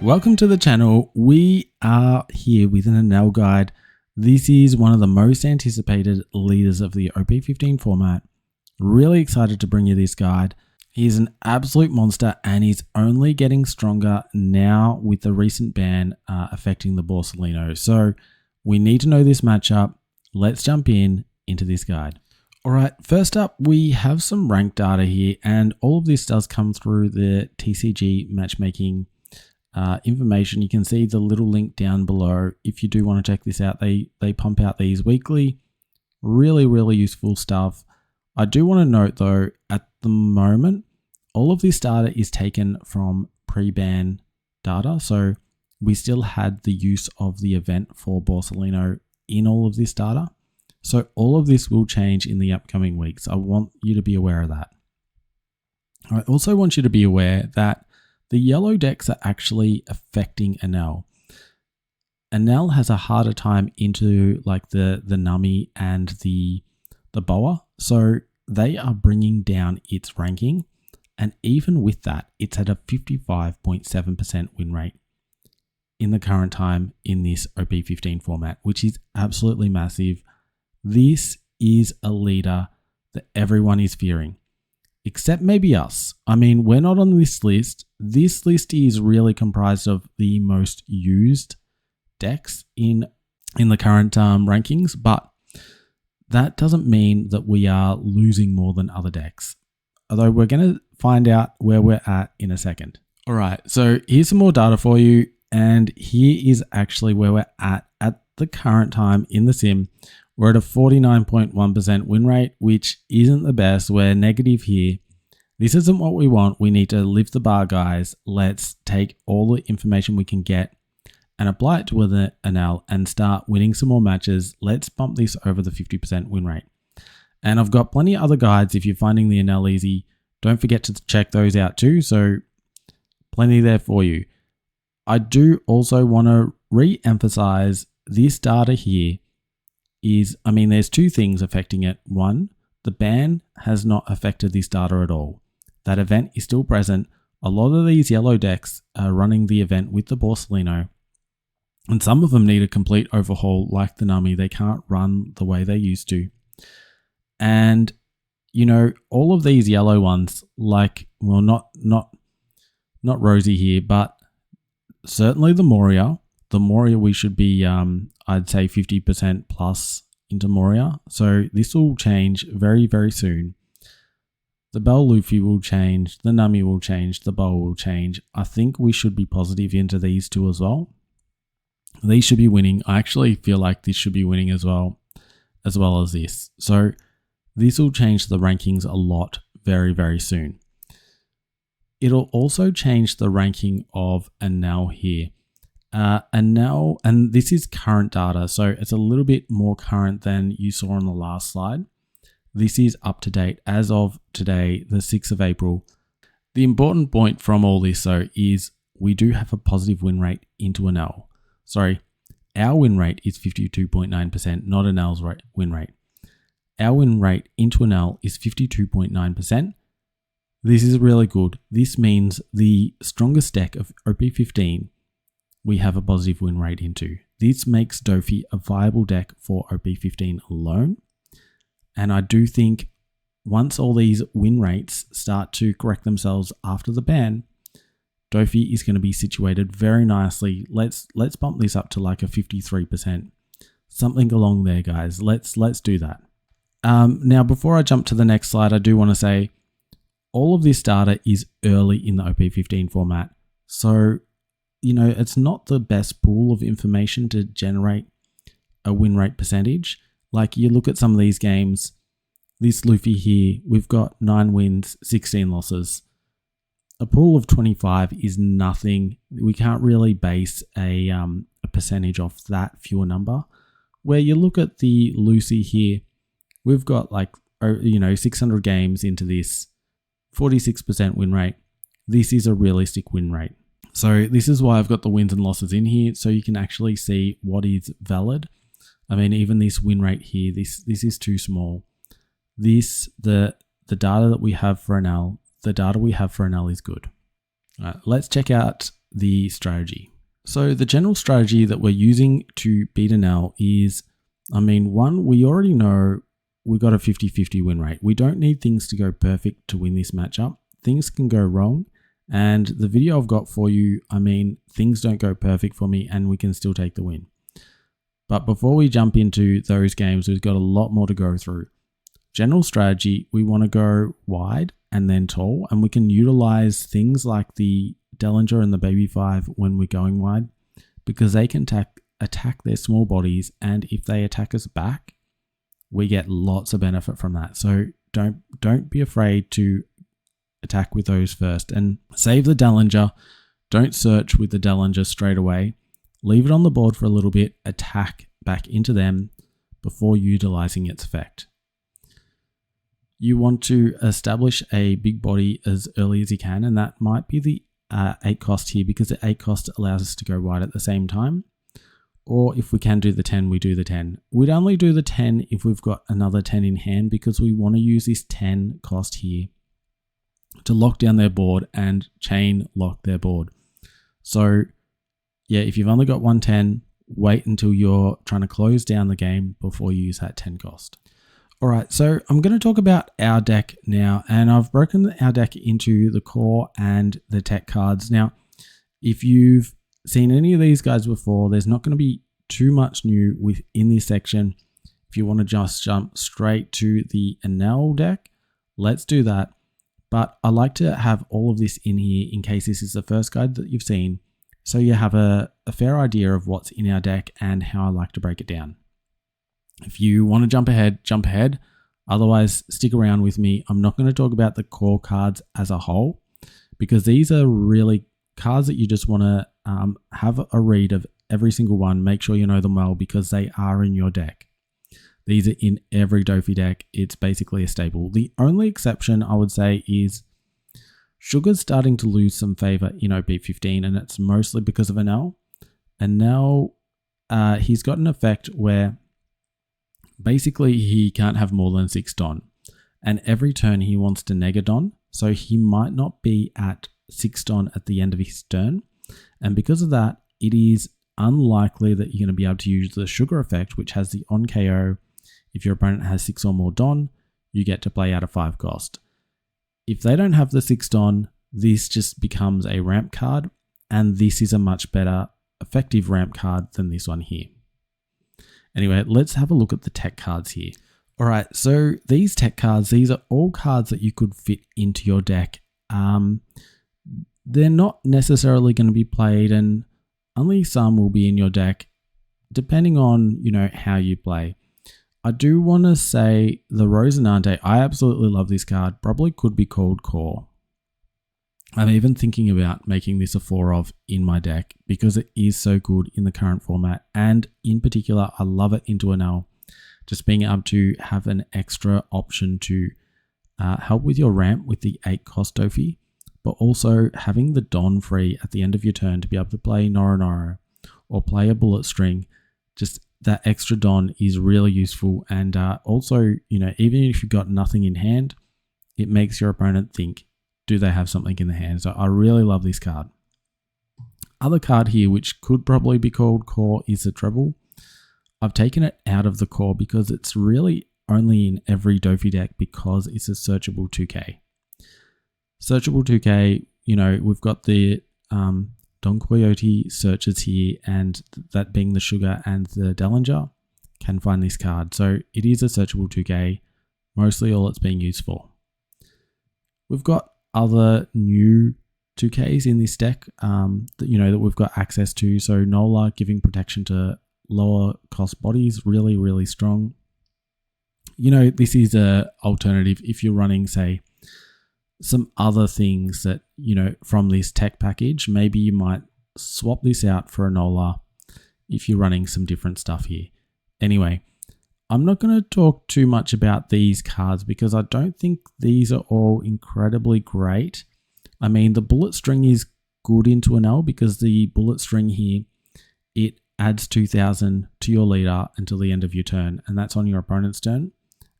Welcome to the channel. We are here with an Enel guide. This is one of the most anticipated leaders of the OP15 format. Really excited to bring you this guide. He's an absolute monster and he's only getting stronger now with the recent ban affecting the Borsalino. So we need to know this matchup. Let's jump into this guide. All right, first up, we have some rank data here, and all of this does come through the TCG matchmaking information. You can see the little link down below if you do want to check this out. They pump out these weekly. Really useful stuff. I do want to note though, at the moment, all of this data is taken from pre-ban data. So we still had the use of the event for Borsalino in all of this data. So all of this will change in the upcoming weeks. I want you to be aware of that. I also want you to be aware that the yellow decks are actually affecting Enel. Enel has a harder time into like the Nami and the boa, so they are bringing down its ranking, and even with that, it's at a 55.7% win rate in the current time in this OP15 format, which is absolutely massive. This is a leader that everyone is fearing. Except maybe us. I mean, we're not on this list. This list is really comprised of the most used decks in the current rankings, but that doesn't mean that we are losing more than other decks. Although we're going to find out where we're at in a second. All right, so here's some more data for you, and here is actually where we're at the current time in the sim. We're at a 49.1% win rate, which isn't the best. We're negative here. This isn't what we want. We need to lift the bar, guys. Let's take all the information we can get and apply it to an Enel and start winning some more matches. Let's bump this over the 50% win rate. And I've got plenty of other guides. If you're finding the Enel easy, don't forget to check those out too. So plenty there for you. I do also want to re-emphasize this data here. There's two things affecting it. One, the ban has not affected this data at all. That event is still present. A lot of these yellow decks are running the event with the Borsalino, and some of them need a complete overhaul like the Nami. They can't run the way they used to. And, you know, all of these yellow ones, like, well, not Rosie here, but certainly the Moria. The Moria, we should be, I'd say 50% plus into Moria. So this will change very soon. The Bell Luffy will change. The Nami will change. The Boa will change. I think we should be positive into these two as well. These should be winning. I actually feel like this should be winning as well as this. So this will change the rankings a lot very soon. It'll also change the ranking of Enel here. And this is current data, so it's a little bit more current than you saw on the last slide. This is up to date as of today, the 6th of April. The important point from all this though is we do have a positive win rate into Enel. Sorry, our win rate is 52.9%, not Enel's win rate. Our win rate into Enel is 52.9%. This is really good. This means the strongest deck of OP15 we have a positive win rate into. This makes Doffy a viable deck for OP15 alone. And I do think once all these win rates start to correct themselves after the ban, Doffy is going to be situated very nicely. Let's bump this up to like a 53%. Something along there, guys. Let's do that. Now, before I jump to the next slide, I do want to say all of this data is early in the OP15 format. So, you know, it's not the best pool of information to generate a win rate percentage. Like you look at some of these games, this Luffy here, we've got 9 wins, 16 losses. A pool of 25 is nothing. We can't really base a percentage off that fewer number. Where you look at the Lucy here, we've got like, 600 games into this, 46% win rate. This is a realistic win rate. So this is why I've got the wins and losses in here, so you can actually see what is valid. I mean, even this win rate here, this is too small. The data that we have for Enel, the data we have for Enel is good. Let's check out the strategy. So the general strategy that we're using to beat Enel is, one, we already know we got a 50-50 win rate. We don't need things to go perfect to win this matchup. Things can go wrong. And the video I've got for you, things don't go perfect for me and we can still take the win. But before we jump into those games, we've got a lot more to go through. General strategy, we want to go wide and then tall, and we can utilize things like the Dellinger and the Baby 5 when we're going wide, because they can attack their small bodies, and if they attack us back, we get lots of benefit from that. So don't be afraid to attack with those first, and save the Dellinger. Don't search with the Dellinger straight away. Leave it on the board for a little bit, attack back into them before utilizing its effect. You want to establish a big body as early as you can, and that might be the 8 cost here, because the 8 cost allows us to go wide at the same time. Or if we can do the 10, we do the 10. We'd only do the 10 if we've got another 10 in hand, because we want to use this 10 cost here to lock down their board and chain lock their board. So yeah, if you've only got 110, wait until you're trying to close down the game before you use that 10 cost. All right, so I'm going to talk about our deck now, and I've broken our deck into the core and the tech cards. Now, if you've seen any of these guys before, there's not going to be too much new within this section. If you want to just jump straight to the Enel deck, let's do that. But I like to have all of this in here in case this is the first guide that you've seen, so you have a fair idea of what's in our deck and how I like to break it down. If you want to jump ahead. Otherwise, stick around with me. I'm not going to talk about the core cards as a whole, because these are really cards that you just want to have a read of every single one. Make sure you know them well, because they are in your deck. These are in every Doffy deck. It's basically a staple. The only exception I would say is Sugar's starting to lose some favor in OP15, and it's mostly because of Enel. And now he's got an effect where basically he can't have more than 6 Don. And every turn he wants to neg a Don, so he might not be at 6 Don at the end of his turn. And because of that, it is unlikely that you're going to be able to use the Sugar effect, which has the on KO. If your opponent has 6 or more Don, you get to play out a 5 cost. If they don't have the 6 Don, this just becomes a ramp card, and this is a much better effective ramp card than this one here. Anyway, let's have a look at the tech cards here. All right, so these tech cards, these are all cards that you could fit into your deck. They're not necessarily going to be played, and only some will be in your deck, depending on, how you play. I do want to say the Rosinante, I absolutely love this card. Probably could be called core. I'm even thinking about making this a 4 of in my deck, because it is so good in the current format. And in particular, I love it into Enel. Just being able to have an extra option to help with your ramp with the 8 cost Doffy, but also having the Don free at the end of your turn to be able to play Noro or play a Bullet String. Just that extra Don is really useful, and also, even if you've got nothing in hand, it makes your opponent think, do they have something in the hand? So I really love this card. Other card here, which could probably be called core, is the Treble. I've taken it out of the core because it's really only in every Doffy deck, because it's a searchable 2K. Searchable 2K, we've got the Don Quixote searches here, and that being the Sugar and the Dellinger can find this card. So it is a searchable 2K, mostly all it's being used for. We've got other new 2Ks in this deck that we've got access to. So Nola giving protection to lower cost bodies, really, really strong. This is a alternative if you're running, say, some other things that, from this tech package. Maybe you might swap this out for a Nola if you're running some different stuff here. Anyway, I'm not going to talk too much about these cards because I don't think these are all incredibly great. The Bullet String is good into Enel because the Bullet String here, it adds 2,000 to your leader until the end of your turn, and that's on your opponent's turn.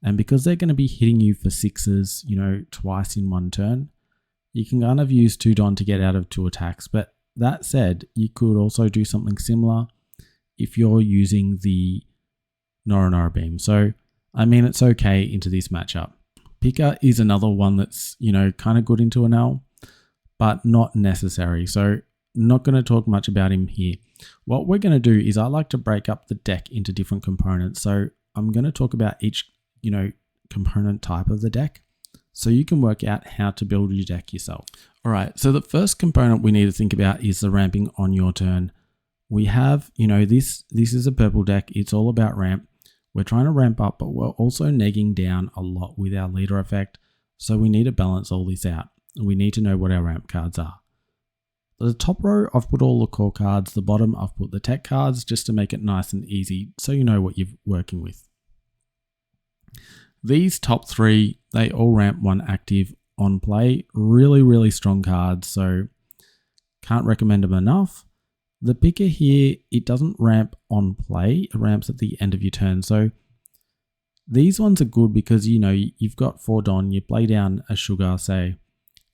And because they're going to be hitting you for 6s, twice in one turn, you can kind of use 2 Don to get out of 2 attacks. But that said, you could also do something similar if you're using the Nora Beam. So, I mean, it's okay into this matchup. Picker is another one that's, kind of good into Enel, but not necessary. So, not going to talk much about him here. What we're going to do is I like to break up the deck into different components. So, I'm going to talk about each, component type of the deck, so you can work out how to build your deck yourself. All right, so the first component we need to think about is the ramping on your turn. We have, this is a purple deck. It's all about ramp. We're trying to ramp up, but we're also negging down a lot with our leader effect. So we need to balance all this out. We need to know what our ramp cards are. The top row, I've put all the core cards. The bottom, I've put the tech cards just to make it nice and easy so you know what you're working with. These top 3, they all ramp 1 active on play. Really, really strong cards, so can't recommend them enough. The picker here, it doesn't ramp on play. It ramps at the end of your turn. So these ones are good because, you've got 4 Don, you play down a sugar, say,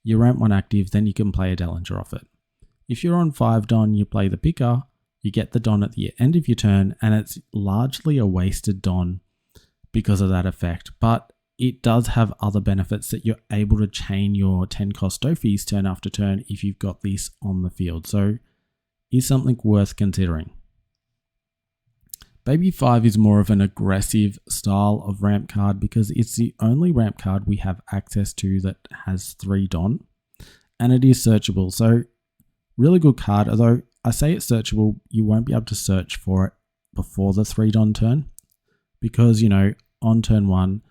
you ramp 1 active, then you can play a Dellinger off it. If you're on 5 Don, you play the picker, you get the Don at the end of your turn, and it's largely a wasted Don because of that effect. But it does have other benefits that you're able to chain your 10 cost Doffys turn after turn if you've got this on the field. So is something worth considering. Baby 5 is more of an aggressive style of ramp card because it's the only ramp card we have access to that has 3 Don, and it is searchable. So really good card, although I say it's searchable, you won't be able to search for it before the 3 Don turn because, on turn 1,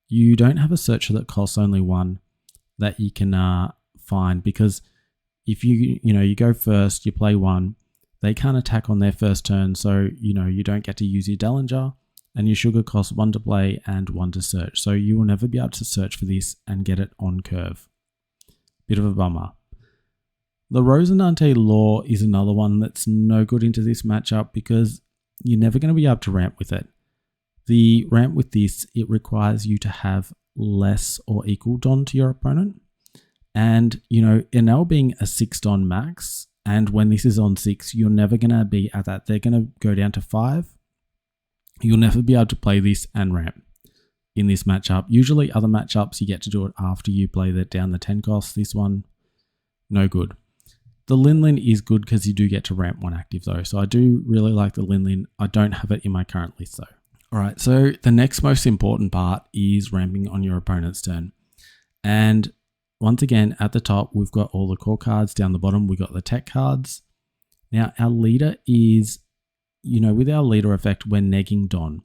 you don't have a searcher that costs only 1 that you can find, because if you go first, you play 1, they can't attack on their first turn, so you don't get to use your Dellinger, and your sugar costs 1 to play and 1 to search. So you will never be able to search for this and get it on curve. Bit of a bummer. The Rosinante Law is another one that's no good into this matchup because you're never going to be able to ramp with it. The ramp with this, it requires you to have less or equal Don to your opponent. And, Enel being a 6 Don max, and when this is on 6, you're never going to be at that. They're going to go down to 5. You'll never be able to play this and ramp in this matchup. Usually other matchups, you get to do it after you play down the 10 cost. This one, no good. The Linlin is good because you do get to ramp 1 active though. So I do really like the Linlin. I don't have it in my current list though. All right, so the next most important part is ramping on your opponent's turn. And once again, at the top, we've got all the core cards. Down the bottom, we've got the tech cards. Now, our leader is, with our leader effect, we're negging Don.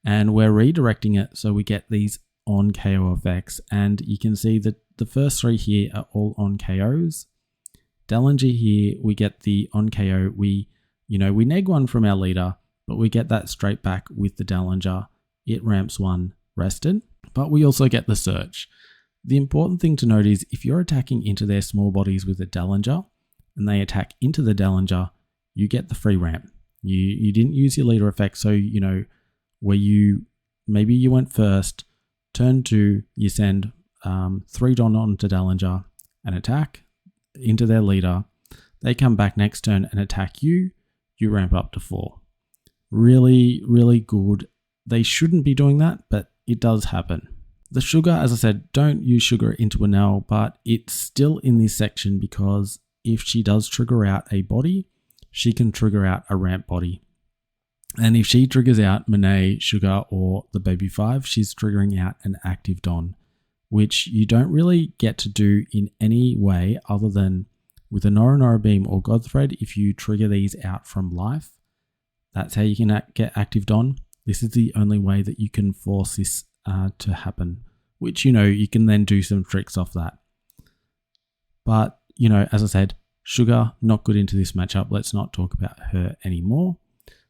And we're redirecting it so we get these on KO effects. And you can see that the first 3 here are all on KOs. Dellinger here, we get the on KO. We neg 1 from our leader, but we get that straight back with the Dellinger. It ramps 1 rested, but we also get the search. The important thing to note is if you're attacking into their small bodies with a Dellinger and they attack into the Dellinger, you get the free ramp. You didn't use your leader effect, so where maybe you went first, turn 2, you send 3 Don onto Dellinger and attack into their leader. They come back next turn and attack you. You ramp up to 4. Really, really good. They shouldn't be doing that, but it does happen. The sugar, as I said, don't use sugar into Enel, but it's still in this section because if she does trigger out a body, she can trigger out a ramp body. And if she triggers out Monet, Sugar, or the Baby 5, she's triggering out an active Don, which you don't really get to do in any way other than with a Nora Beam or Godthread. If you trigger these out from life, that's how you can get active Don. This is the only way that you can force this to happen, which, you can then do some tricks off that. But, as I said, Sugar, not good into this matchup. Let's not talk about her anymore.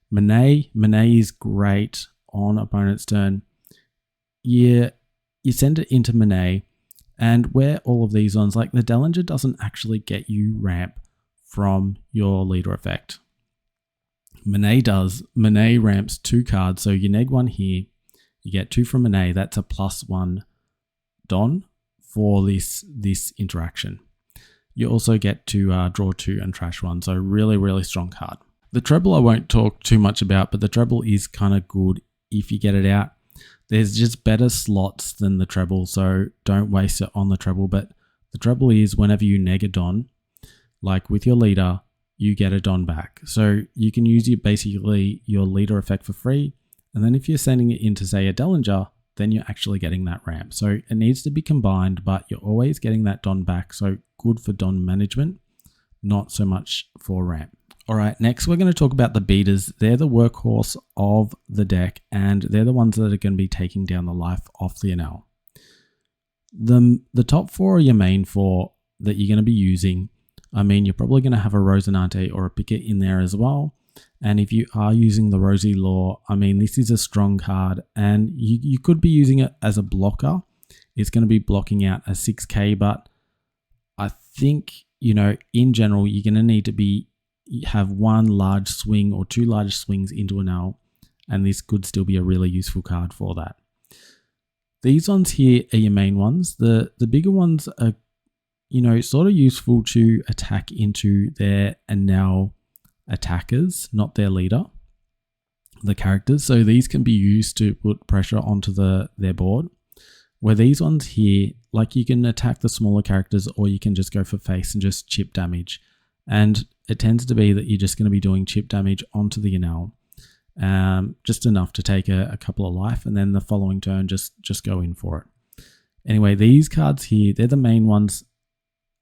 Monet is great on opponent's turn. You send it into Monet, and where all of these ones, like the Dellinger doesn't actually get you ramp from your leader effect. Monet does. Monet ramps 2 cards, so you neg 1 here. You get 2 from Monet. That's a +1 Don for this interaction. You also get to draw 2 and trash 1, so really strong card. The treble I won't talk too much about, but the treble is kind of good if you get it out. There's just better slots than the treble, so don't waste it on the treble. But the treble is whenever you neg a Don, like with your leader, you get a Don back. So you can use basically your leader effect for free. And then if you're sending it into, say, a Dellinger, then you're actually getting that ramp. So it needs to be combined, but you're always getting that Don back. So good for Don management, not so much for ramp. All right, next we're going to talk about the beaters. They're the workhorse of the deck, and they're the ones that are going to be taking down the life off the Enel. The top 4 are your main 4 that you're going to be using. I mean, you're probably going to have a Rosinante or a Picket in there as well. And if you are using the Rosy Law, I mean, this is a strong card, and you could be using it as a blocker. It's going to be blocking out a 6k, but I think, you know, in general, you're going to need to have one large swing or 2 large swings into an Enel, and this could still be a really useful card for that. These ones here are your main ones. The bigger ones are, you know, sort of useful to attack into their Enel attackers, not their leader, the characters. So these can be used to put pressure onto their board. Where these ones here, like, you can attack the smaller characters, or you can just go for face and just chip damage. And it tends to be that you're just going to be doing chip damage onto the Enel, just enough to take a couple of life, and then the following turn just go in for it. Anyway, these cards here, they're the main ones.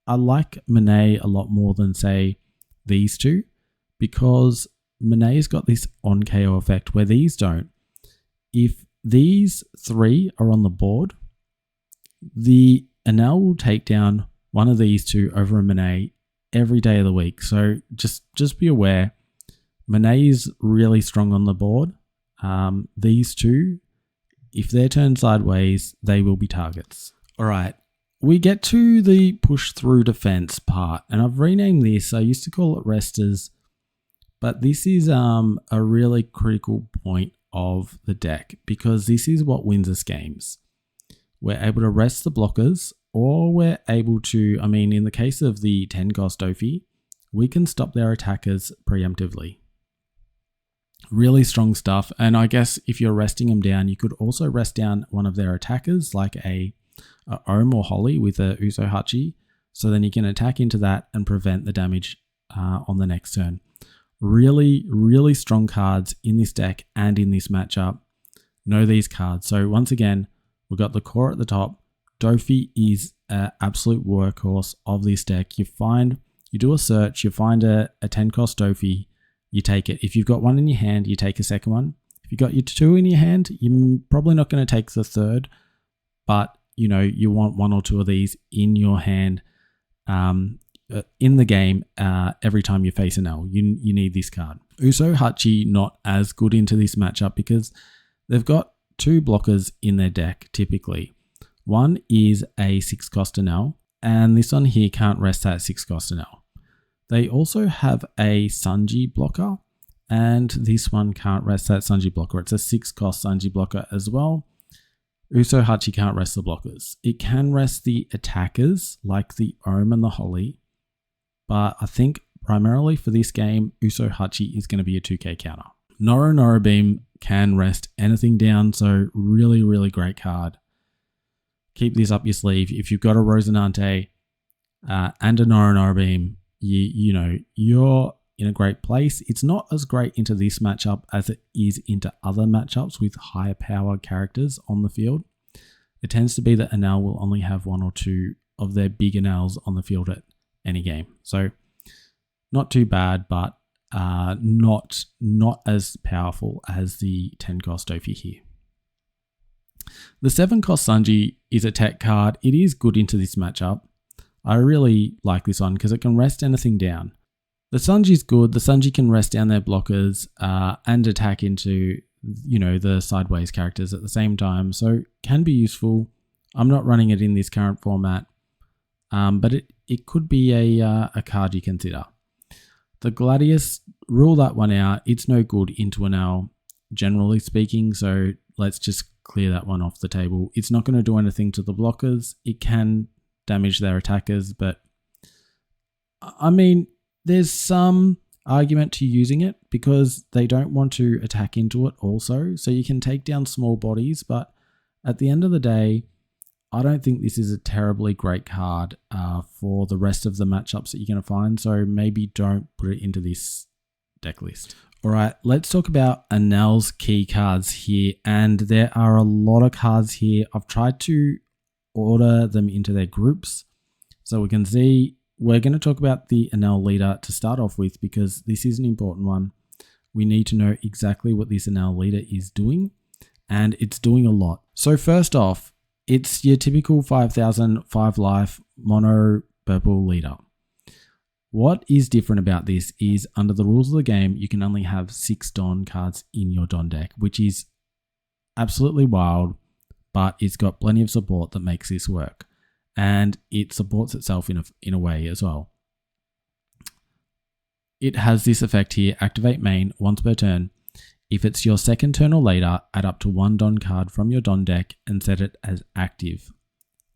I like Monet a lot more than, say, these two, because Monet's got this on KO effect where these don't. If these 3 are on the board, the Enel will take down one of these 2 over a Monet every day of the week. So just be aware, Monet is really strong on the board. These 2, if they're turned sideways, they will be targets. All right, we get to the push through defense part, and I've renamed this. I used to call it resters, but this is a really critical point of the deck, because this is what wins us games. We're able to rest the blockers, or we're able to, I mean, in the case of the 10 cost Doffy, we can stop their attackers preemptively. Really strong stuff. And I guess if you're resting them down, you could also rest down one of their attackers, like a Ohm or Holly with a Uso Hachi. So then you can attack into that and prevent the damage on the next turn. Really strong cards in this deck and in this matchup. Know these cards. So once again, we've got the core at the top. Doffy is an absolute workhorse of this deck. You do a search, you find a 10 cost Doffy, you take it. If you've got 1 in your hand, you take a second one. If you've got your 2 in your hand, you're probably not going to take the third, but you know, you want 1 or 2 of these in your hand in the game every time you face an Enel. You need this card. Uso Hachi not as good into this matchup because they've got 2 blockers in their deck typically. One is a 6 cost Enel, and this one here can't rest that 6 cost Enel. They also have a Sunji blocker, and this one can't rest that Sunji blocker. It's a 6 cost Sunji blocker as well. Uso Hachi can't rest the blockers. It can rest the attackers like the Ohm and the Holly, but I think primarily for this game, Uso Hachi is going to be a 2k counter. Noro Beam can rest anything down, so really great card. Keep this up your sleeve. If you've got a Rosinante and a Noro Beam, you know, you're in a great place. It's not as great into this matchup as it is into other matchups with higher power characters on the field. It tends to be that Enel will only have 1 or 2 of their big Enels on the field at any game. So not too bad, but not as powerful as the 10 cost Doffy here. The 7 cost Sunji is a tech card. It is good into this matchup. I really like this one because it can rest anything down. The Sunji is good. The Sunji can rest down their blockers and attack into, you know, the sideways characters at the same time. So can be useful. I'm not running it in this current format, but it could be a card you consider. The Gladius, rule that one out. It's no good into an Enel, generally speaking. So let's just clear that one off the table. It's not going to do anything to the blockers. It can damage their attackers, but I mean, there's some argument to using it because they don't want to attack into it also. So you can take down small bodies, but at the end of the day, I don't think this is a terribly great card for the rest of the matchups that you're going to find. So maybe don't put it into this deck list. All right, let's talk about Enel's key cards here. And there are a lot of cards here. I've tried to order them into their groups so we can see. We're going to talk about the Enel leader to start off with because this is an important one. We need to know exactly what this Enel leader is doing, and it's doing a lot. So first off, it's your typical 5,000, 5 life mono purple leader. What is different about this is under the rules of the game, you can only have 6 Don cards in your Don deck, which is absolutely wild, but it's got plenty of support that makes this work. And it supports itself in a way as well. It has this effect here, activate main once per turn. If it's your second turn or later, add up to 1 Don card from your Don deck and set it as active.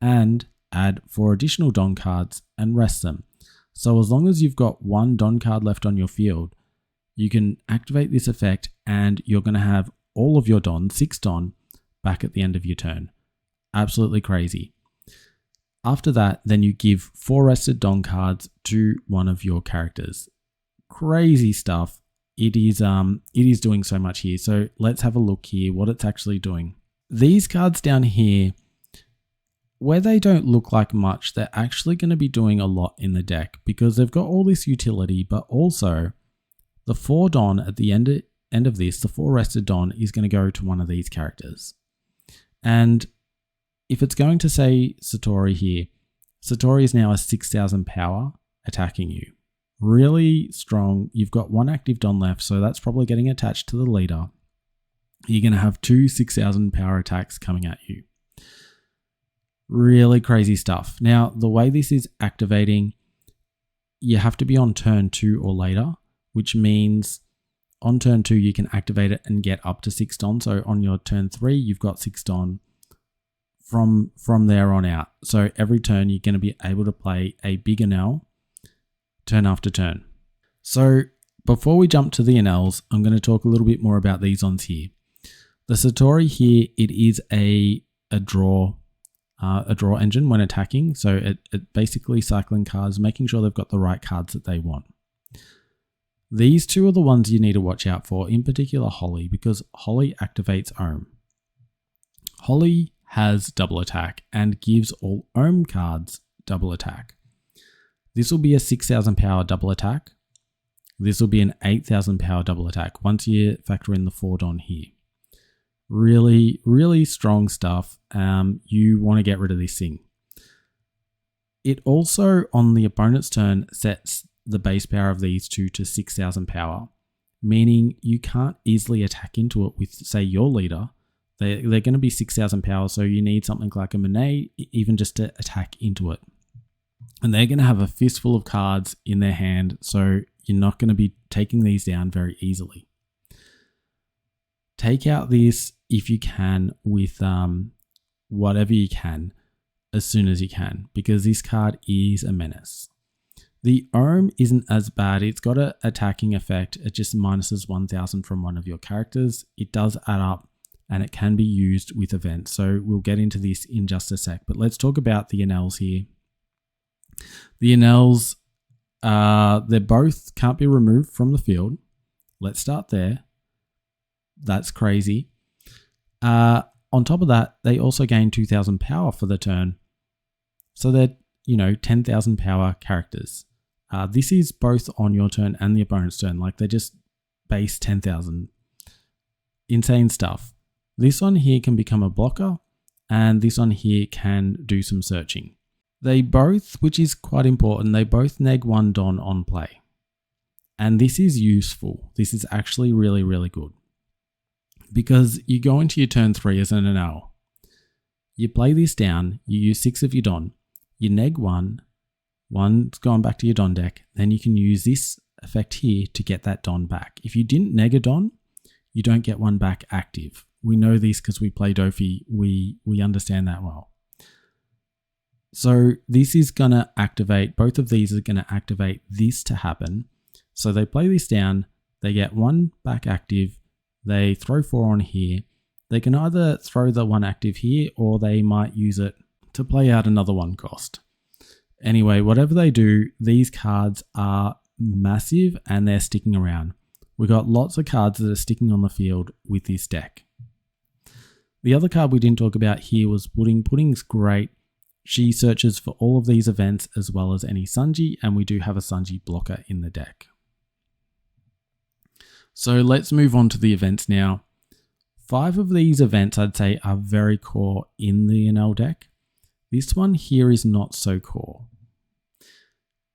And add 4 additional Don cards and rest them. So as long as you've got 1 Don card left on your field, you can activate this effect and you're going to have all of your Don, 6 Don, back at the end of your turn. Absolutely crazy. After that, then you give 4 rested Don cards to one of your characters. Crazy stuff. It is doing so much here. So let's have a look here what it's actually doing. These cards down here, where they don't look like much, they're actually going to be doing a lot in the deck because they've got all this utility, but also the 4 Don at the end of this, the 4 rested Don is going to go to one of these characters. And if it's going to say Satori here, Satori is now a 6,000 power attacking you. Really strong. You've got 1 active Don left, so that's probably getting attached to the leader. You're going to have 2 6,000 power attacks coming at you. Really crazy stuff. Now, the way this is activating, you have to be on turn 2 or later, which means on turn 2 you can activate it and get up to 6 Don. So on your turn 3, you've got 6 Don. From there on out. So every turn you're going to be able to play a big Enel turn after turn. So before we jump to the Enels, I'm going to talk a little bit more about these ones here. The Satori here, it is a draw engine when attacking. So it basically cycling cards, making sure they've got the right cards that they want. These 2 are the ones you need to watch out for, in particular Holly, because Holly activates Ohm. Holly has double attack and gives all Ohm cards double attack. This will be a 6,000 power double attack. This will be an 8,000 power double attack once you factor in the 4 Don here. Really, really strong stuff. You want to get rid of this thing. It also, on the opponent's turn, sets the base power of these 2 to 6,000 power, meaning you can't easily attack into it with, say, your leader. They're going to be 6,000 power, so you need something like a Monet even just to attack into it. And they're going to have a fistful of cards in their hand, so you're not going to be taking these down very easily. Take out this if you can with whatever you can as soon as you can, because this card is a menace. The Ohm isn't as bad. It's got an attacking effect. It just minuses 1,000 from one of your characters. It does add up, and it can be used with events. So we'll get into this in just a sec, but let's talk about the Enels here. The Enels, they both can't be removed from the field. Let's start there. That's crazy. On top of that, they also gain 2,000 power for the turn. So they're, 10,000 power characters. This is both on your turn and the opponent's turn. Like, they're just base 10,000. Insane stuff. This one here can become a blocker, and this one here can do some searching. They both, which is quite important, they both neg 1 Don on play. And this is useful. This is actually really, really good. Because you go into your turn 3 as an Enel. You play this down, you use 6 of your Don, you neg 1, 1's gone back to your Don deck, then you can use this effect here to get that Don back. If you didn't neg a Don, you don't get one back active. we know this because we play Doffy. We understand that well. So this is going to activate, both of these are going to activate this to happen. So they play this down, they get 1 back active, they throw 4 on here. They can either throw the 1 active here or they might use it to play out another 1 cost. Anyway, whatever they do, these cards are massive and they're sticking around. We got lots of cards that are sticking on the field with this deck. The other card we didn't talk about here was Pudding. Pudding's great. She searches for all of these events as well as any Sunji, and we do have a Sunji blocker in the deck. So let's move on to the events now. 5 of these events I'd say are very core in the Enel deck. This one here is not so core.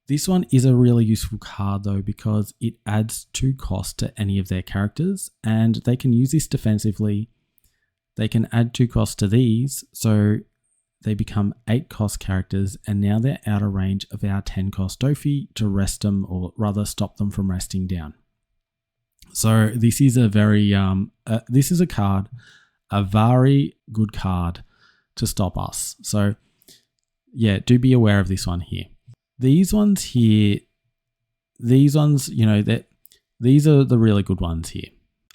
This one is a really useful card though because it adds 2 cost to any of their characters and they can use this defensively. They can add 2 cost to these, so they become 8 cost characters and now they're out of range of our 10 cost Doffy to rest them, or rather stop them from resting down. So this is a very, this is a card, a very good card to stop us. So yeah, do be aware of this one here. These ones here, these ones, you know, these are the really good ones here.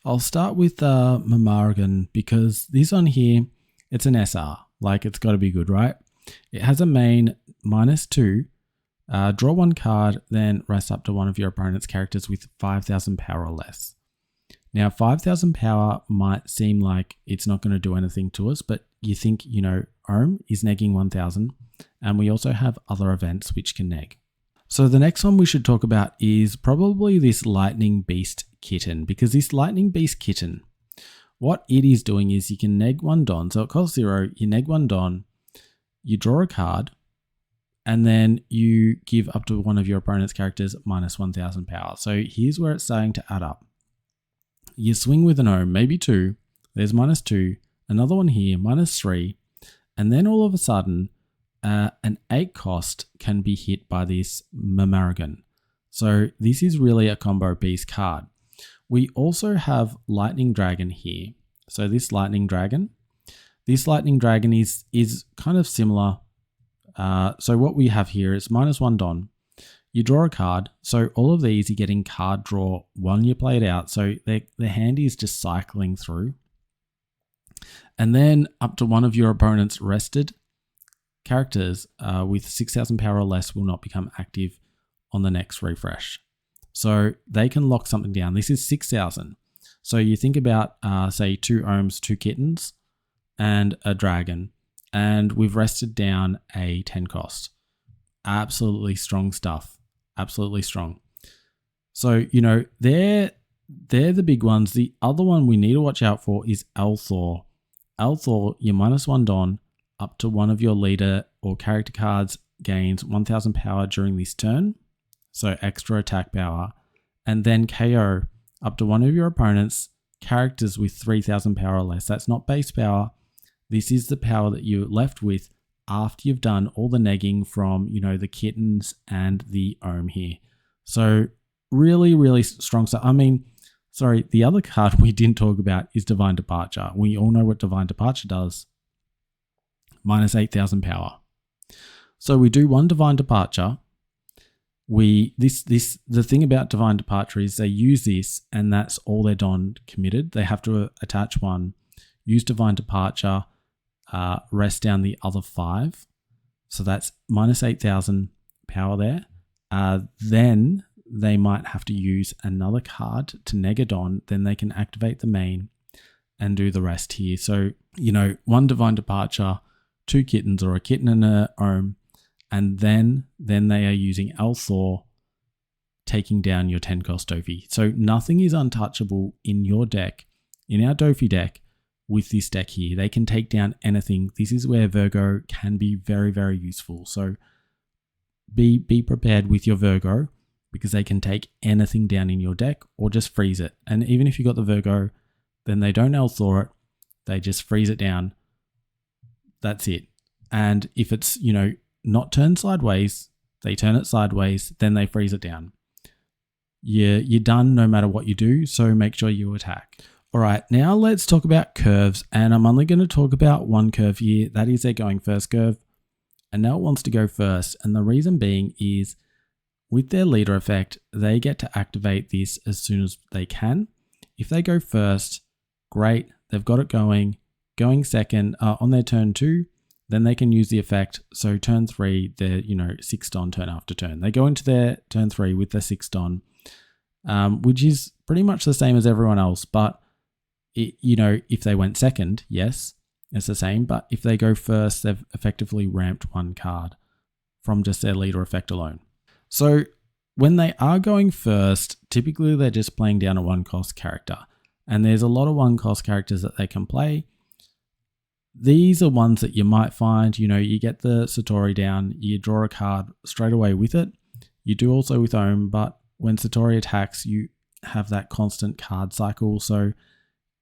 I'll start with Mamaragan because this one here, it's an SR. Like, it's got to be good, right? It has a main -2, draw 1 card, then rest up to one of your opponent's characters with 5,000 power or less. Now, 5,000 power might seem like it's not going to do anything to us, but you think, you know, Ohm is negging 1,000, and we also have other events which can neg. So the next one we should talk about is probably this Lightning Beast Kitten, because this Lightning Beast Kitten, what it is doing is you can neg 1 Don. So it costs 0, you neg 1 Don, you draw a card, and then you give up to one of your opponent's characters -1,000 power. So here's where it's starting to add up. You swing with an Ohm, maybe 2, there's -2, another one here, -3, and then all of a sudden, an 8 cost can be hit by this Mamaragan. So this is really a combo piece card. We also have Lightning Dragon here. So this Lightning Dragon is kind of similar. So what we have here is -1 Don. You draw a card. So all of these, you're getting card draw 1, you play it out. So the hand is just cycling through. And then up to one of your opponent's rested characters with 6,000 power or less will not become active on the next refresh. So they can lock something down. This is 6,000. So you think about, say, 2 Ohms, 2 Kittens, and a Dragon. And we've rested down a 10 cost. Absolutely strong stuff. Absolutely strong. So, you know, they're the big ones. The other one we need to watch out for is Althor. Althor, your -1 Don, up to one of your leader or character cards gains 1,000 power during this turn. So extra attack power. And then KO up to one of your opponent's characters with 3,000 power or less. That's not base power. This is the power that you're left with after you've done all the negging from, you know, the Kittens and the Ohm here. So really, really strong stuff. I mean, sorry, the other card we didn't talk about is Divine Departure. We all know what Divine Departure does. -8,000 power. So we do 1 Divine Departure. The thing about Divine Departure is they use this and that's all their Don committed. They have to attach 1, use Divine Departure, rest down the other 5. So that's -8,000 power there. Then they might have to use another card to neg a Don. Then they can activate the main and do the rest here. So, you know, 1 Divine Departure, 2 Kittens or a Kitten and a Ohm, and then they are using Althor taking down your 10 cost Doffy. So nothing is untouchable in your deck, in our Doffy deck, with this deck here. They can take down anything. This is where Virgo can be very, very useful. So be prepared with your Virgo because they can take anything down in your deck or just freeze it. And even if you got the Virgo, then they don't Althor it. They just freeze it down. That's it. And if it's, you know, not turned sideways, they turn it sideways, then they freeze it down. You're done no matter what you do, so make sure you attack. All right, now let's talk about curves, and I'm only going to talk about one curve here. That is their going first curve. And now it wants to go first, and the reason being is with their leader effect, they get to activate this as soon as they can. If they go first, great, they've got it going. Going second on their turn 2, then they can use the effect. So turn 3, they're 6th on turn after turn. They go into their turn 3 with their 6th on, which is pretty much the same as everyone else, but if they went second, yes, it's the same. But if they go first, they've effectively ramped one card from just their leader effect alone. So when they are going first, typically they're just playing down a 1-cost character. And there's a lot of 1-cost characters that they can play. These are ones that you might find, you get the Satori down, you draw a card straight away with it. You do also with Ohm, but when Satori attacks, you have that constant card cycle. So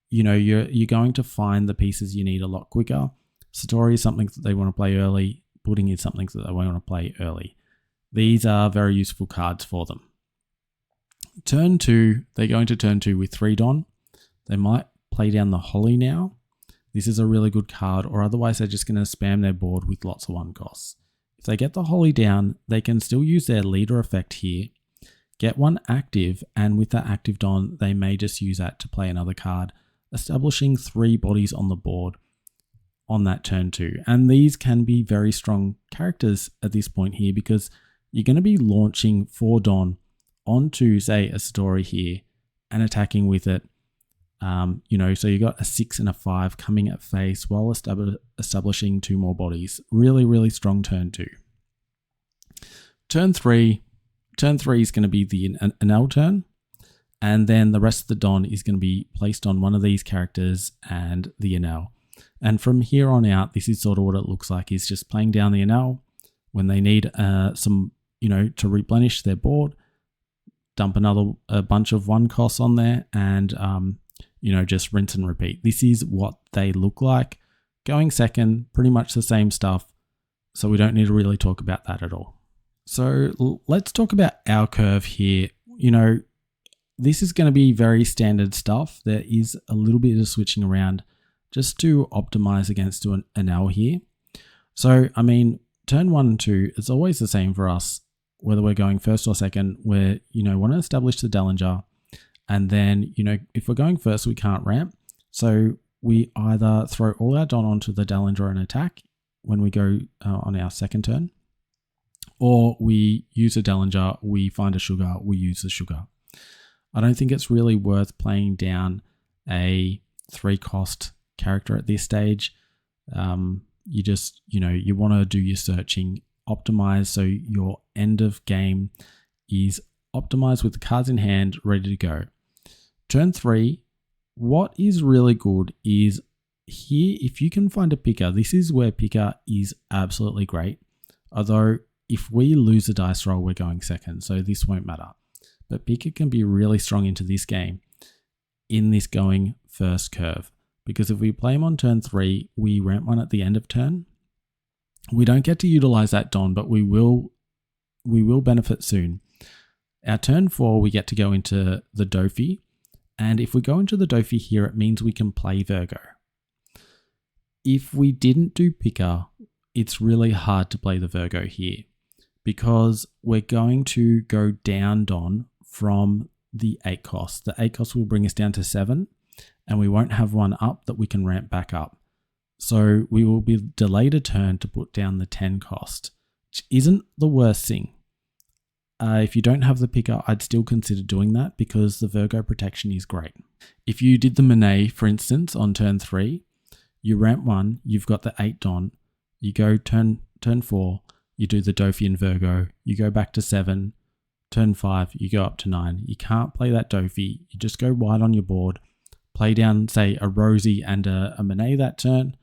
you're going to find the pieces you need a lot quicker. Satori is something that they want to play early. Pudding is something that they want to play early. These are very useful cards for them. Turn 2, they're going to turn 2 with 3 Don. They might play down the Holly now. This is a really good card, or otherwise they're just going to spam their board with lots of 1-costs. If they get the Holly down, they can still use their leader effect here. Get one active, and with that active Don, they may just use that to play another card, establishing 3 bodies on the board on that turn 2. And these can be very strong characters at this point here, because you're going to be launching 4 Don onto, say, a Satori here and attacking with it. So you got a 6 and a 5 coming at face while establishing 2 more bodies. Really, really strong turn 2. Turn 3 is going to be the Enel turn. And then the rest of the Don is going to be placed on one of these characters and the Enel. And from here on out, this is sort of what it looks like, is just playing down the Enel. When they need some, to replenish their board, dump a bunch of 1-costs on there and, just rinse and repeat. This is what they look like. Going second, pretty much the same stuff. So we don't need to really talk about that at all. So let's talk about our curve here. This is going to be very standard stuff. There is a little bit of switching around just to optimize against an Enel here. So, turn 1 and 2, it's always the same for us, whether we're going first or second. We want to establish the Dellinger. And then, if we're going first, we can't ramp. So we either throw all our Don onto the Dellinger and attack when we go on our second turn, or we use a Dellinger, we find a sugar, we use the sugar. I don't think it's really worth playing down a 3-cost character at this stage. You just, you want to do your searching, optimize so your end of game is optimized with the cards in hand, ready to go. Turn 3, what is really good is here, if you can find a picker, this is where picker is absolutely great. Although if we lose a dice roll, we're going second, so this won't matter. But picker can be really strong into this game in this going first curve, because if we play him on turn 3, we ramp one at the end of turn. We don't get to utilize that Don, but we will benefit soon. Our turn 4, we get to go into the Doffy, and if we go into the Doffy here, it means we can play Virgo. If we didn't do picker, it's really hard to play the Virgo here, because we're going to go down Don from the 8 cost. The 8 cost will bring us down to 7, and we won't have one up that we can ramp back up. So we will be delayed a turn to put down the 10 cost, which isn't the worst thing. If you don't have the picker, I'd still consider doing that because the Virgo protection is great. If you did the Monet, for instance, on turn 3, you ramp 1, you've got the 8 Don, you go turn 4, you do the Doffy and Virgo, you go back to 7, turn 5, you go up to 9. You can't play that Doffy, you just go wide on your board, play down, say, a Rosie and a Monet that turn,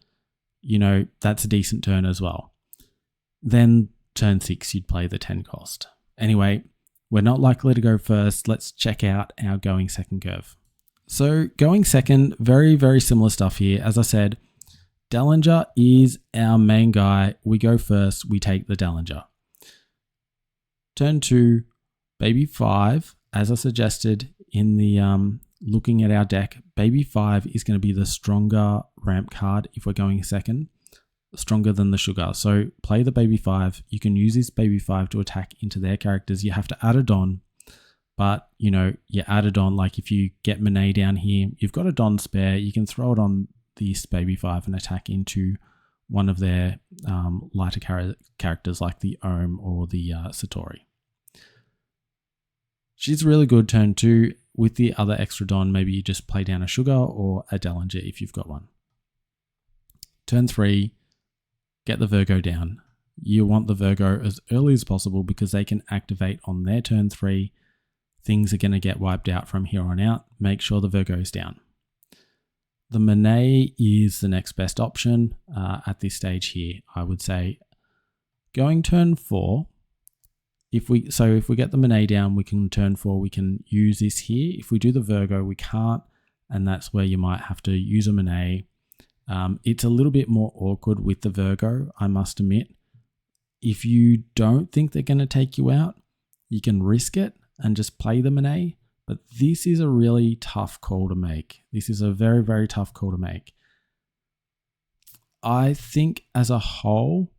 that's a decent turn as well. Then turn 6, you'd play the 10 cost. Anyway, we're not likely to go first. Let's check out our going second curve. So going second, very, very similar stuff here. As I said, Dellinger is our main guy. We go first, we take the Dellinger. Turn 2, baby 5, as I suggested in the looking at our deck, Baby 5 is going to be the stronger ramp card if we're going second, stronger than the Sugar. So play the Baby 5. You can use this Baby 5 to attack into their characters. You have to add a Don, but you add a Don, like if you get Monet down here, you've got a Don spare, you can throw it on this Baby 5 and attack into one of their lighter characters like the Ohm or the Satori. She's really good turn 2. With the other extra Don, maybe you just play down a Sugar or a Dellinger if you've got one. Turn 3, get the Virgo down. You want the Virgo as early as possible because they can activate on their turn 3. Things are going to get wiped out from here on out. Make sure the Virgo's down. The Monet is the next best option at this stage here. I would say going turn 4. If we get the Monet down, we can turn 4, we can use this here. If we do the Virgo, we can't, and that's where you might have to use a Monet. It's a little bit more awkward with the Virgo, I must admit. If you don't think they're going to take you out, you can risk it and just play the Monet, but this is a really tough call to make. This is a very, very tough call to make. I think as a whole,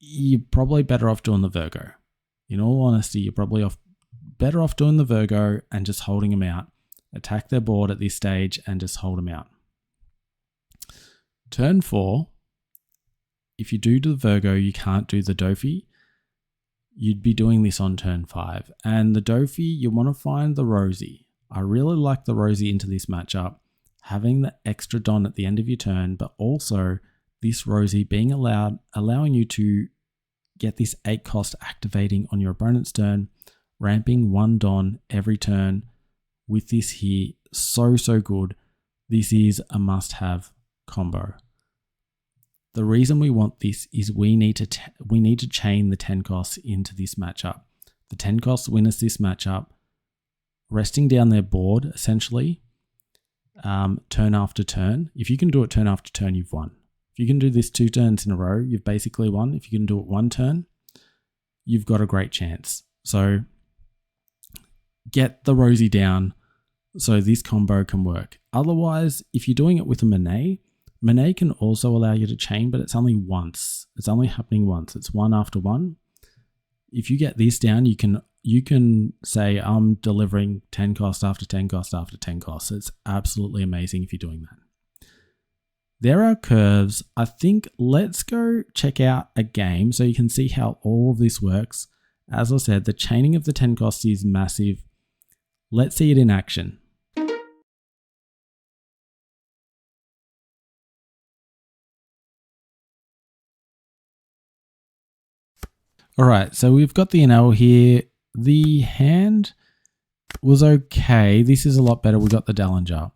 you're probably better off doing the Virgo. In all honesty, you're probably better off doing the Virgo and just holding them out. Attack their board at this stage and just hold them out. Turn 4, if you do the Virgo, you can't do the Doffy. You'd be doing this on turn 5. And the Doffy, you want to find the Rosie. I really like the Rosie into this matchup. Having the extra Don at the end of your turn, but also this Rosie being allowing you to get this 8 cost activating on your opponent's turn, ramping 1 Don every turn with this here. So good. This is a must-have combo. The reason we want this is we need to chain the 10 costs into this matchup. The 10 costs win us this matchup, resting down their board essentially, turn after turn. If you can do it turn after turn, you've won. If you can do this 2 turns in a row, you've basically won. If you can do it 1 turn, you've got a great chance. So get the Rosie down so this combo can work. Otherwise, if you're doing it with a Monet can also allow you to chain, but it's only once. It's only happening once. It's 1 after 1. If you get this down, you can say, I'm delivering 10 cost after 10 cost after 10 cost. It's absolutely amazing if you're doing that. There are curves. I think let's go check out a game so you can see how all of this works. As I said, the chaining of the 10 costs is massive. Let's see it in action. All right, so we've got the Enel here. The hand was okay. This is a lot better. We got the Dellinger.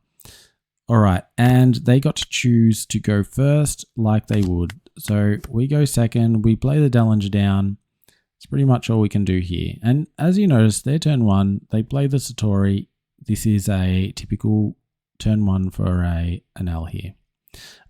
All right, and they got to choose to go first like they would. So we go second, we play the Dellinger down. It's pretty much all we can do here. And as you notice, their turn 1, they play the Satori. This is a typical turn 1 for a Enel here.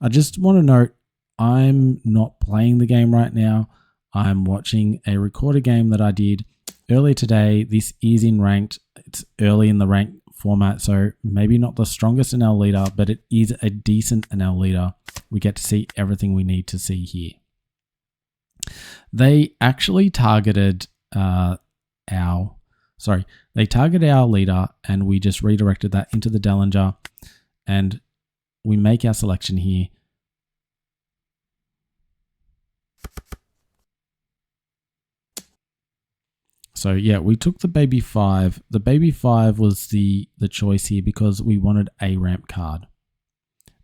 I just want to note, I'm not playing the game right now. I'm watching a recorded game that I did earlier today. This is in ranked. It's early in the ranked format, so maybe not the strongest Enel leader, but it is a decent Enel leader. We get to see everything we need to see here. They actually targeted our leader, and we just redirected that into the Dellinger, and we make our selection here. So yeah, we took the Baby 5. The Baby 5 was the choice here because we wanted a ramp card.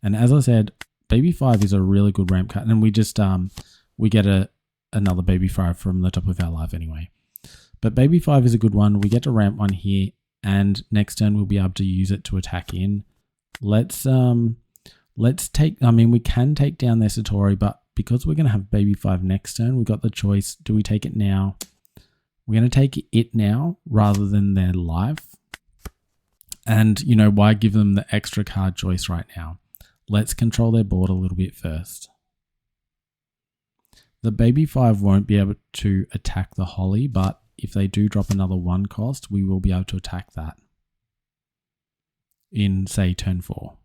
And as I said, Baby 5 is a really good ramp card. And we just we get another Baby 5 from the top of our life anyway. But Baby 5 is a good one. We get to ramp 1 here, and next turn we'll be able to use it to attack in. Let's take, I mean, we can take down their Satori, but because we're going to have Baby 5 next turn, we got the choice. Do we take it now? We're going to take it now rather than their life. And, you know, why give them the extra card choice right now? Let's control their board a little bit first. The Baby 5 won't be able to attack the Holly, but if they do drop another 1 cost, we will be able to attack that. in, say, turn 4.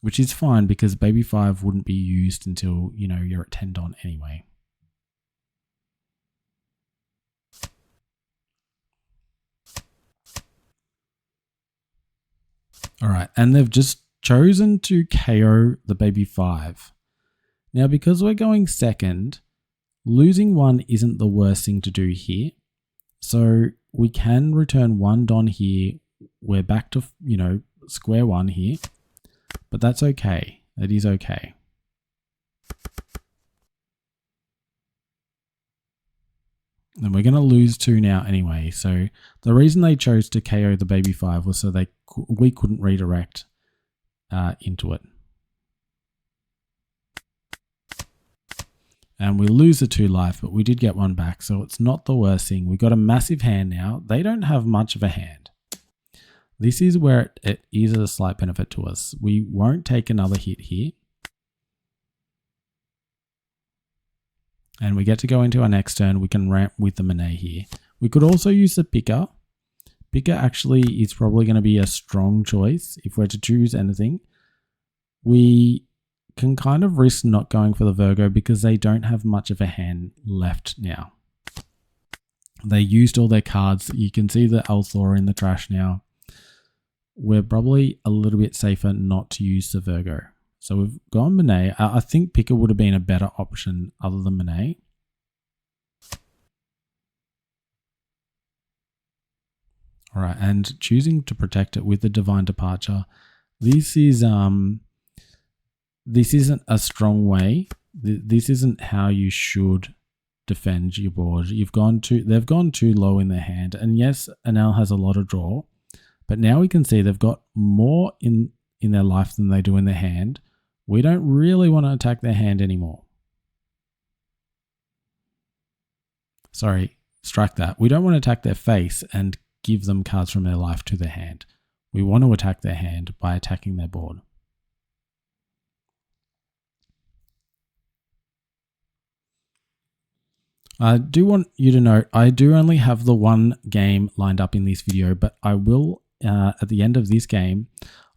Which is fine because baby 5 wouldn't be used until, you're at 10 Don anyway. All right, and they've just chosen to KO the baby 5. Now, because we're going second, losing 1 isn't the worst thing to do here. So we can return 1 Don here. We're back to, square 1 here, but that's okay. It is okay. And we're going to lose 2 now anyway. So the reason they chose to KO the baby 5 was so we couldn't redirect into it. And we lose the 2 life, but we did get 1 back, so it's not the worst thing. We got a massive hand now. They don't have much of a hand. This is where it is a slight benefit to us. We won't take another hit here. And we get to go into our next turn. We can ramp with the Monet here. We could also use the Picker. Picker actually is probably going to be a strong choice if we're to choose anything. We can kind of risk not going for the Virgo because they don't have much of a hand left now. They used all their cards. You can see the Althor in the trash now. We're probably a little bit safer not to use the Virgo. So we've gone Monet. I think Picker would have been a better option other than Monet. All right, and choosing to protect it with the Divine Departure. This isn't a strong way. This isn't how you should defend your board. They've gone too low in their hand. And yes, Enel has a lot of draw, but now we can see they've got more in their life than they do in their hand. We don't really want to attack their hand anymore. Sorry, strike that. We don't want to attack their face and give them cards from their life to their hand. We want to attack their hand by attacking their board. I do want you to know, I do only have the 1 game lined up in this video, but I will, at the end of this game,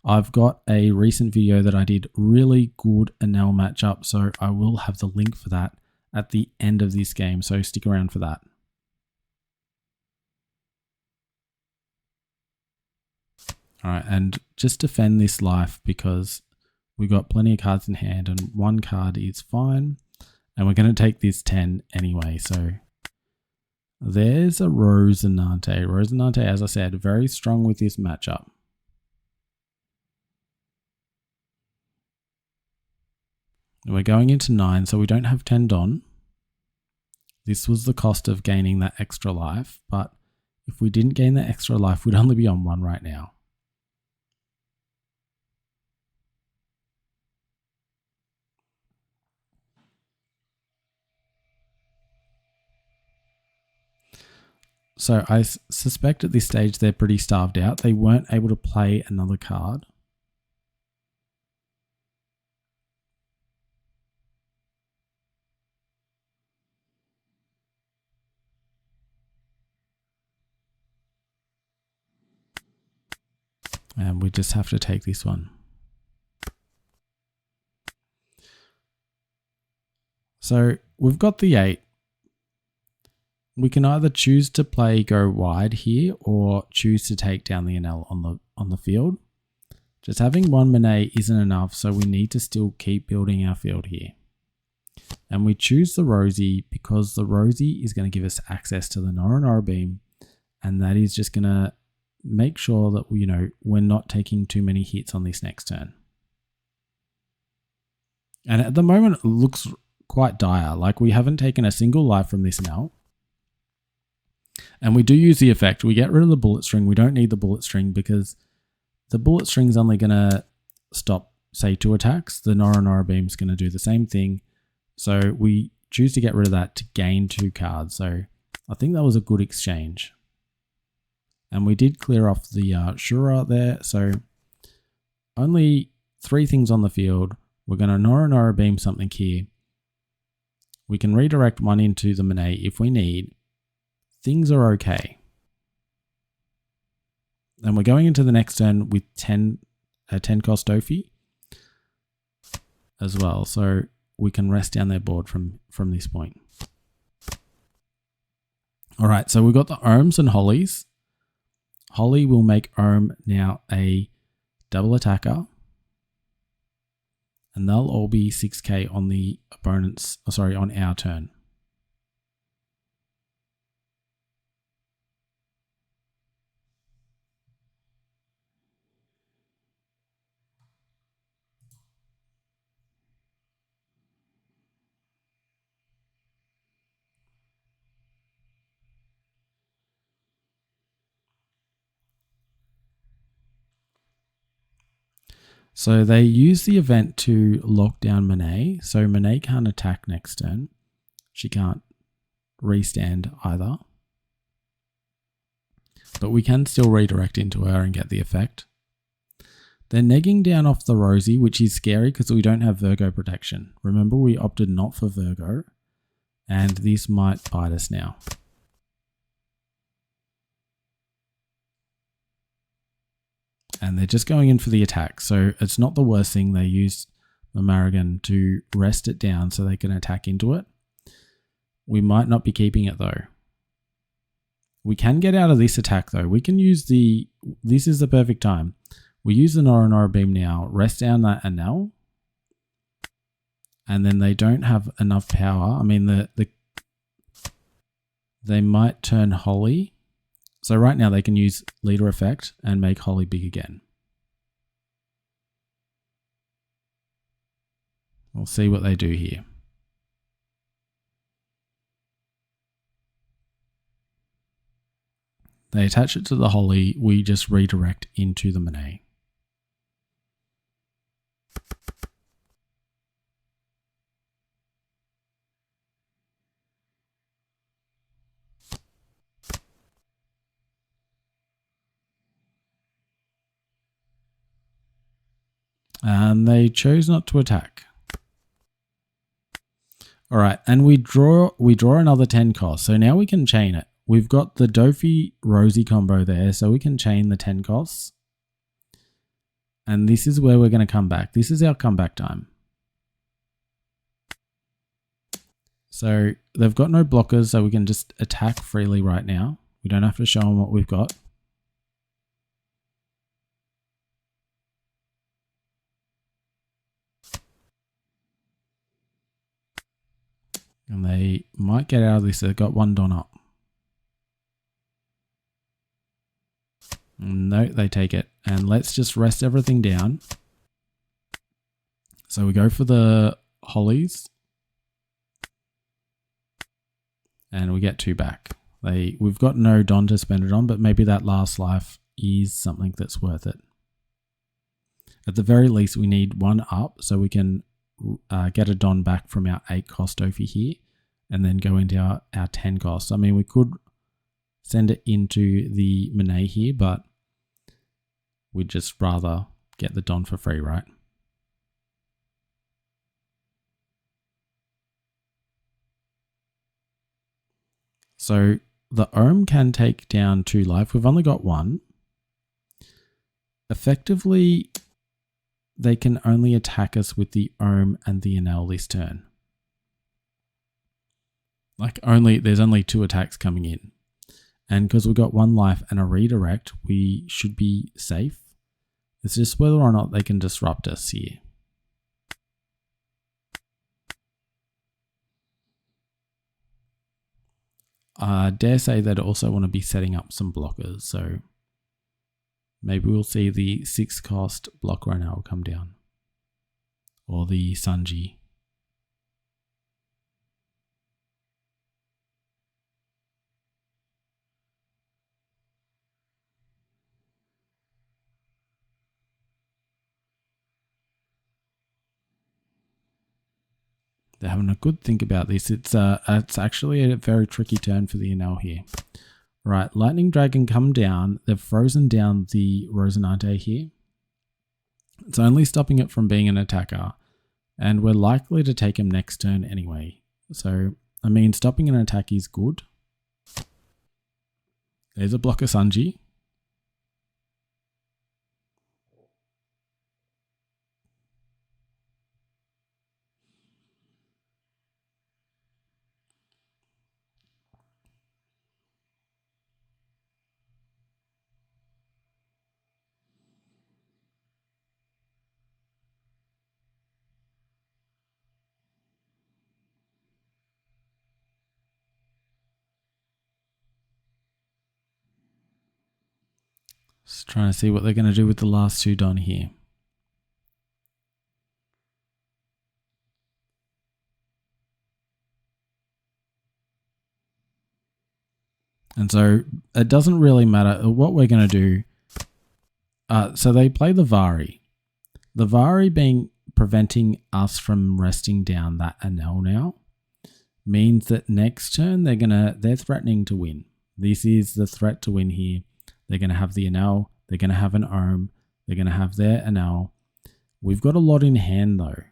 I've got a recent video that I did really good Enel matchup, so I will have the link for that at the end of this game, so stick around for that. All right, and just defend this life because we got plenty of cards in hand and 1 card is fine. And we're going to take this 10 anyway, so there's a Rosinante. Rosinante, as I said, very strong with this matchup. We're going into 9, so we don't have 10 Don. This was the cost of gaining that extra life, but if we didn't gain that extra life, we'd only be on 1 right now. So I suspect at this stage they're pretty starved out. They weren't able to play another card. And we just have to take this one. So we've got the 8. We can either choose to play go wide here or choose to take down the Enel on the field. Just having 1 Monet isn't enough, so we need to still keep building our field here. And we choose the Rosie because the Rosie is going to give us access to the Nora beam, and that is just going to make sure that we're not taking too many hits on this next turn. And at the moment it looks quite dire, like we haven't taken a single life from this Enel. And we do use the effect. We get rid of the bullet string. We don't need the bullet string because the bullet string is only going to stop, say, 2 attacks. The Nora beam is going to do the same thing. So we choose to get rid of that to gain 2 cards. So I think that was a good exchange. And we did clear off the Shura there. So only 3 things on the field. We're going to Nora beam something here. We can redirect 1 into the Monet if we need. Things are okay. And we're going into the next turn with 10 cost Doffy as well. So we can rest down their board from this point. All right, so we've got the Ohms and Hollies. Holly will make Ohm now a double attacker. And they'll all be 6k on the opponent's, on our turn. So they use the event to lock down Monet. So Monet can't attack next turn. She can't restand either. But we can still redirect into her and get the effect. They're negging down off the Rosie, which is scary because we don't have Virgo protection. Remember, we opted not for Virgo. And this might bite us now. And they're just going in for the attack. So it's not the worst thing. They use the Marigan to rest it down so they can attack into it. We might not be keeping it though. We can get out of this attack though. We can use this is the perfect time. We use the Nora beam now, rest down that Enel. And then they don't have enough power. I mean, they might turn Holly. So right now they can use leader effect and make Holly big again. We'll see what they do here. They attach it to the Holly. We just redirect into the Monet. And they chose not to attack. All right, and we draw another 10 cost. So now we can chain it. We've got the Doffy Rosie combo there, so we can chain the 10 costs. And this is where we're going to come back. This is our comeback time. So they've got no blockers, so we can just attack freely right now. We don't have to show them what we've got. And they might get out of this. They've got one Don up. No, they take it. And let's just rest everything down. So we go for the Hollies. And we get 2 back. We've got no Don to spend it on, but maybe that last life is something that's worth it. At the very least, we need 1 up so we can get a Don back from our 8 cost Doffy here and then go into our 10 cost. I mean, we could send it into the Monet here, but we'd just rather get the Don for free, right? So the Ohm can take down 2 life. We've only got 1. Effectively, they can only attack us with the Ohm and the Enel this turn. There's only 2 attacks coming in. And because we've got 1 life and a redirect, we should be safe. It's just whether or not they can disrupt us here. I dare say they'd also want to be setting up some blockers, so maybe we'll see the 6 cost blocker now come down. Or the Sanji. They're having a good think about this. It's actually a very tricky turn for the Enel here. Right, Lightning Dragon come down. They've frozen down the Rosinante here. It's only stopping it from being an attacker. And we're likely to take him next turn anyway. So, I mean, stopping an attack is good. There's a blocker Sanji. Just trying to see what they're going to do with the last 2 Don here. And so it doesn't really matter what we're going to do. So they play the Vari. The Vari being preventing us from resting down that Enel now means that next turn they're threatening to win. This is the threat to win here. They're going to have the Enel. They're going to have an Ohm. They're going to have their Enel. We've got a lot in hand though.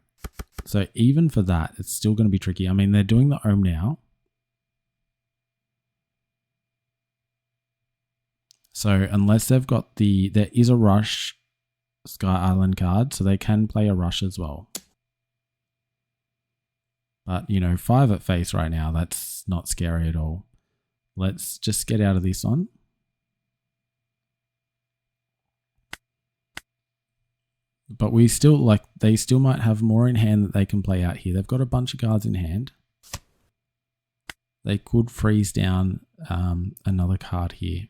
So even for that, it's still going to be tricky. I mean, they're doing the Ohm now. So unless they've got there is a Rush Sky Island card, so they can play a Rush as well. But, you know, 5 at face right now, that's not scary at all. Let's just get out of this one. But we still, they still might have more in hand that they can play out here. They've got a bunch of cards in hand. They could freeze down another card here.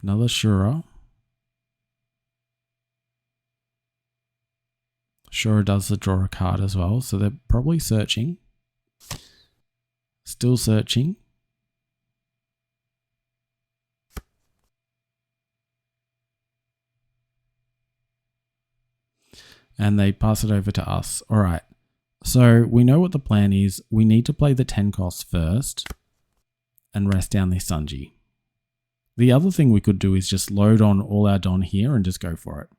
Another Shura. Shura does the draw a card as well, so they're probably searching. Still searching. And they pass it over to us. All right. So we know what the plan is. We need to play the 10 cost first and rest down this Sunji. The other thing we could do is just load on all our Don here and just go for it.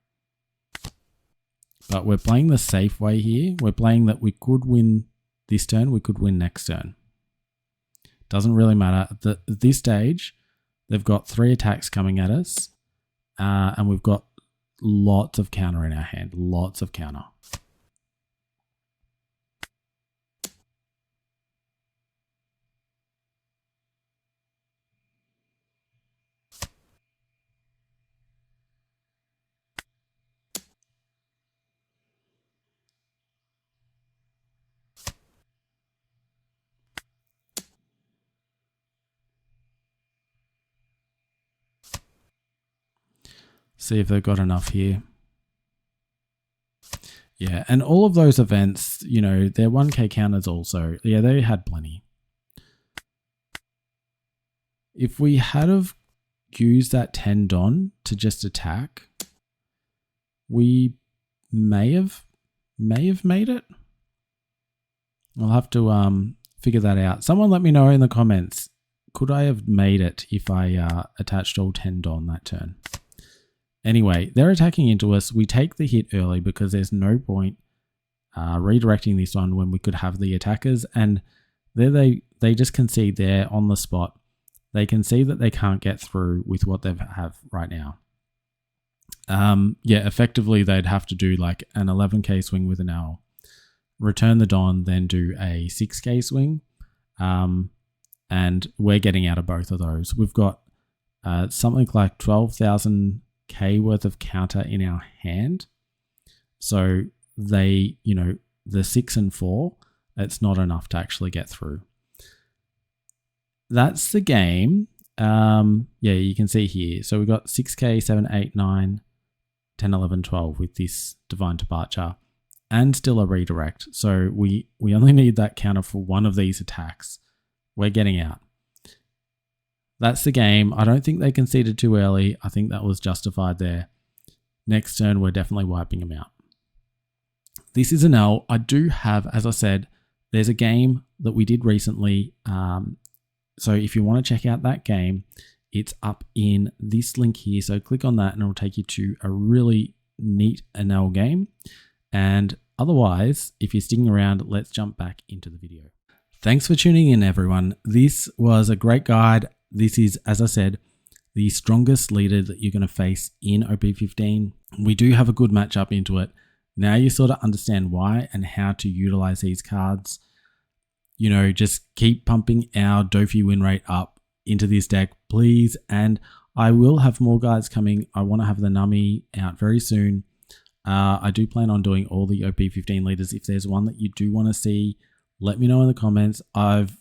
But we're playing the safe way here. We're playing that we could win this turn, we could win next turn. Doesn't really matter. At this stage, they've got 3 attacks coming at us. And we've got lots of counter in our hand. Lots of counter. See if they've got enough here. Yeah, and all of those events, you know, they're 1k counters also. Yeah, they had plenty. If we had have used that 10 Don to just attack, we may have made it. I'll have to figure that out. Someone let me know in the comments. Could I have made it if I attached all 10 Don that turn? Anyway, they're attacking into us. We take the hit early because there's no point redirecting this one when we could have the attackers. And there they just concede there on the spot. They can see that they can't get through with what they have right now. Yeah, effectively they'd have to do like an 11k swing with an owl, return the Don, then do a 6k swing. And we're getting out of both of those. We've got something like 12,000k worth of counter in our hand. So they, you know, the 6 and 4, it's not enough to actually get through. That's the game. Yeah, you can see here. So we've got 6k, 7, 8, 9, 10, 11, 12 with this Divine Departure and still a redirect. So we only need that counter for one of these attacks. We're getting out. That's the game. I don't think they conceded too early. I think that was justified there. Next turn, we're definitely wiping them out. This is an L. I do have, as I said, there's a game that we did recently. So if you want to check out that game, it's up in this link here. So click on that and it'll take you to a really neat Enel game. And otherwise, if you're sticking around, let's jump back into the video. Thanks for tuning in, everyone. This was a great guide. This is, as I said, the strongest leader that you're going to face in OP15. We do have a good matchup into it. Now you sort of understand why and how to utilize these cards. You know, just keep pumping our Doffy win rate up into this deck, please. And I will have more guides coming. I want to have the Nummy out very soon. I do plan on doing all the OP15 leaders. If there's one that you do want to see, let me know in the comments. I've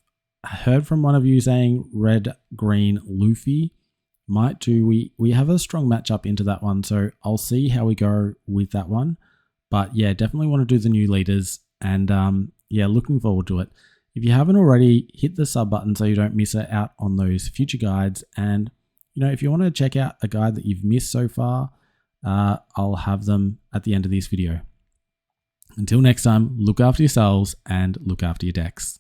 heard from one of you saying red, green, Luffy might too. We have a strong matchup into that one, so I'll see how we go with that one. But yeah, definitely want to do the new leaders, and yeah, looking forward to it. If you haven't already, hit the sub button so you don't miss out on those future guides. And if you want to check out a guide that you've missed so far, I'll have them at the end of this video. Until next time, look after yourselves and look after your decks.